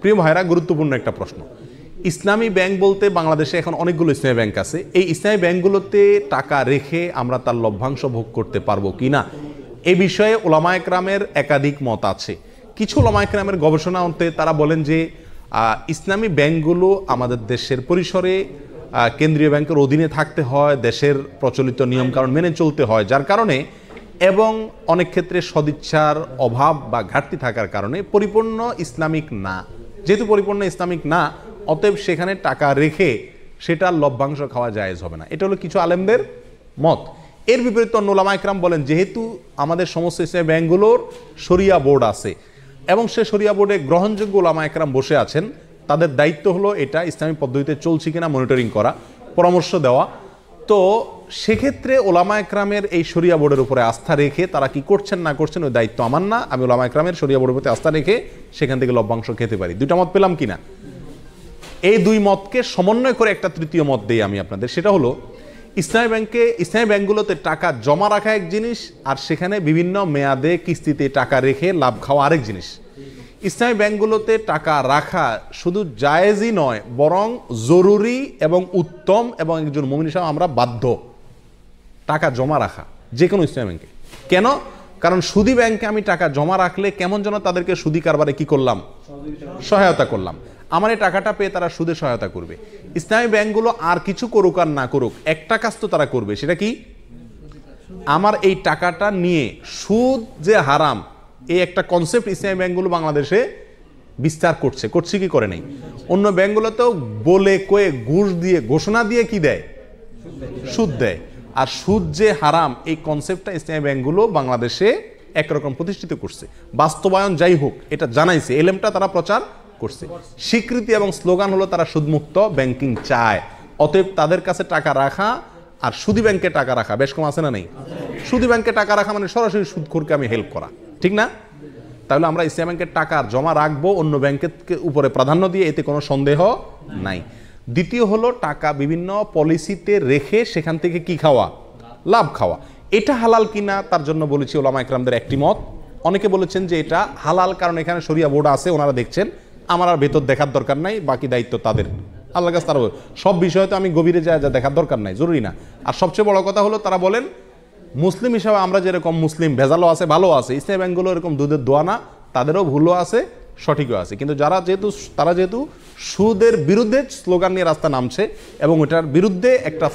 প্রিয় ভাইরা, গুরুত্বপূর্ণ একটা প্রশ্ন। ইসলামী ব্যাংক বলতে বাংলাদেশে এখন অনেকগুলো ইসলামী ব্যাংক আছে। এই ইসলামী ব্যাংকগুলোতে টাকা রেখে আমরা তার লভ্যাংশ ভোগ করতে পারবো কি না, এই বিষয়ে ওলামায়ে কেরামের একাধিক মত আছে। কিছু ওলামায়ে কেরামের গবেষণা অন্তে তারা বলেন যে ইসলামী ব্যাংকগুলো আমাদের দেশের পরিসরে কেন্দ্রীয় ব্যাংকের অধীনে থাকতে হয়, দেশের প্রচলিত নিয়মকানুন মেনে চলতে হয়, যার কারণে এবং অনেক ক্ষেত্রে সদিচ্ছার অভাব বা ঘাটতি থাকার কারণে পরিপূর্ণ ইসলামিক না। যেহেতু পরিপূর্ণ ইসলামিক না, অতএব সেখানে টাকা রেখে সেটার লভ্যাংশ খাওয়া জায়েজ হবে না। এটা হলো কিছু আলেমদের মত। এর বিপরীতে অন্য ওলামায়ে কেরাম বলেন, যেহেতু আমাদের সমস্ত ইসলামী ব্যাংকগুলোর শরিয়া বোর্ড আছে এবং সে শরিয়া বোর্ডে গ্রহণযোগ্য ওলামায়ে কেরাম বসে আছেন, তাদের দায়িত্ব হলো এটা ইসলামী পদ্ধতিতে চলছে কিনা মনিটরিং করা, পরামর্শ দেওয়া। তো সেক্ষেত্রে ওলামায়ে কেরামের এই শরিয়া বোর্ডের উপরে আস্থা রেখে তারা কি করছেন না করছেন ওই দায়িত্ব আমার না। আমি ওলামায়ে কেরামের শরিয়া বোর্ডের প্রতি আস্থা রেখে সেখান থেকে লভ্যাংশ খেতে পারি। দুইটা মত পেলাম কিনা? এই দুই মতকে সমন্বয় করে একটা তৃতীয় মত দেই আমি আপনাদের। সেটা হলো ইসলামী ব্যাংকগুলোতে টাকা জমা রাখা এক জিনিস, আর সেখানে বিভিন্ন মেয়াদে কিস্তিতে টাকা রেখে লাভ খাওয়া আরেক জিনিস। ইসলামী ব্যাংকগুলোতে টাকা রাখা শুধু জায়েজই নয়, বরং জরুরি এবং উত্তম, এবং একজন মুমিন হিসেবে আমরা বাধ্য টাকা জমা রাখা যে কোনো ইসলামী ব্যাংকে। কেন? কারণ সুদী ব্যাংকে আমি টাকা জমা রাখলে কেমন যেন তাদেরকে সুদী কারবারে কি করলাম, সহায়তা করলাম। আমার এই টাকাটা পেয়ে তারা সুদে সহায়তা করবে। ইসলামী ব্যাংকগুলো আর কিছু করুক আর না করুক, একটা কাজ তো তারা করবে, সেটা কি? আমার এই টাকাটা নিয়ে সুদ যে হারাম, এই একটা কনসেপ্ট ইসলামী ব্যাংকগুলো বাংলাদেশে বিস্তার করছে কি করে নেই? অন্য ব্যাংকগুলোতেও বলে কয়ে ঘুষ দিয়ে ঘোষণা দিয়ে কি দেয়, সুদ দেয়। আর সুদ যে হারাম এই কনসেপ্টটা ইসলামী ব্যাংকগুলো বাংলাদেশে একরকম প্রতিষ্ঠিত করছে। বাস্তবায়ন যাই হোক, এটা জানাইছে, এলেমটা তারা প্রচার করছে। স্বীকৃতি এবং স্লোগান হলো তারা সুদমুক্ত ব্যাংকিং চায়। অতএব তাদের কাছে টাকা রাখা আর সুদী ব্যাংকে টাকা রাখা বেশ কম আছে না নেই? সুদী ব্যাংকে টাকা রাখা মানে সরাসরি সুদখোরকে আমি হেল্প করা, ঠিক না? তাহলে আমরা ইসলামী ব্যাংকের টাকা জমা রাখবো অন্য ব্যাংকের উপরে প্রাধান্য দিয়ে, এতে কোনো সন্দেহ নাই। দ্বিতীয় হলো টাকা বিভিন্ন পলিসিতে রেখে সেখান থেকে কি খাওয়া, লাভ খাওয়া। এটা হালাল কিনা তার জন্য বলেছি ওলামায়ে কেরামদের একটি মত। অনেকে বলেছেন যে এটা হালাল, কারণ এখানে শরিয়া বোর্ড আছে, ওনারা দেখছেন, আমার আর ভেতর দেখার দরকার নাই, বাকি দায়িত্ব তাদের, আল্লাহর কাছে তারা সব বিষয়ে তো আমি গভীরে যা দেখার দরকার নাই, জরুরি না। আর সবচেয়ে বড় কথা হলো তারা বলেন মুসলিম হিসাবে আমরা যেরকম মুসলিম, ভেজালও আছে ভালো আছে, ইসলামী ব্যাংকগুলো এরকম দুধের দোয়া না, তাদেরও ভুলও আছে সঠিকও আছে। কিন্তু তারা যেহেতু সুদের বিরুদ্ধে স্লোগান নিয়ে রাস্তা নামছে এবং ওটার বিরুদ্ধে একটা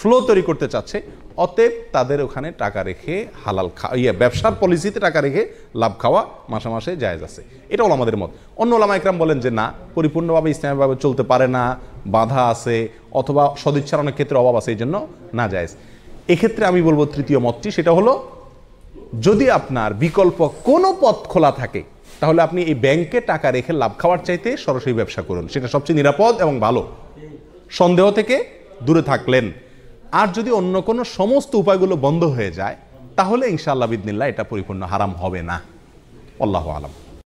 ফ্লো তৈরি করতে চাচ্ছে, অতএব তাদের ওখানে টাকা রেখে হালাল ব্যবসার পলিসিতে টাকা রেখে লাভ খাওয়া মাসে মাসে জায়েজ আছে। এটা ওলামাদের মত। অন্য ওলামায়ে কেরাম বলেন যে না, পরিপূর্ণভাবে ইসলামীভাবে চলতে পারে না, বাধা আছে, অথবা সদিচ্ছার অনেক ক্ষেত্রে অভাব আছে, এই জন্য না জায়েজ। এক্ষেত্রে আমি বলবো তৃতীয় মতটি, সেটা হলো যদি আপনার বিকল্প কোনো পথ খোলা থাকে, তাহলে আপনি এই ব্যাংকে টাকা রেখে লাভ খাওয়ার চাইতে সরাসরি ব্যবসা করুন, সেটা সবচেয়ে নিরাপদ এবং ভালো, সন্দেহ থেকে দূরে থাকলেন। আর যদি অন্য কোনো সমস্ত উপায়গুলো বন্ধ হয়ে যায়, তাহলে ইনশাআল্লাহ বিদিনিল্লাহ এটা পরিপূর্ণ হারাম হবে না। আল্লাহু আলাম।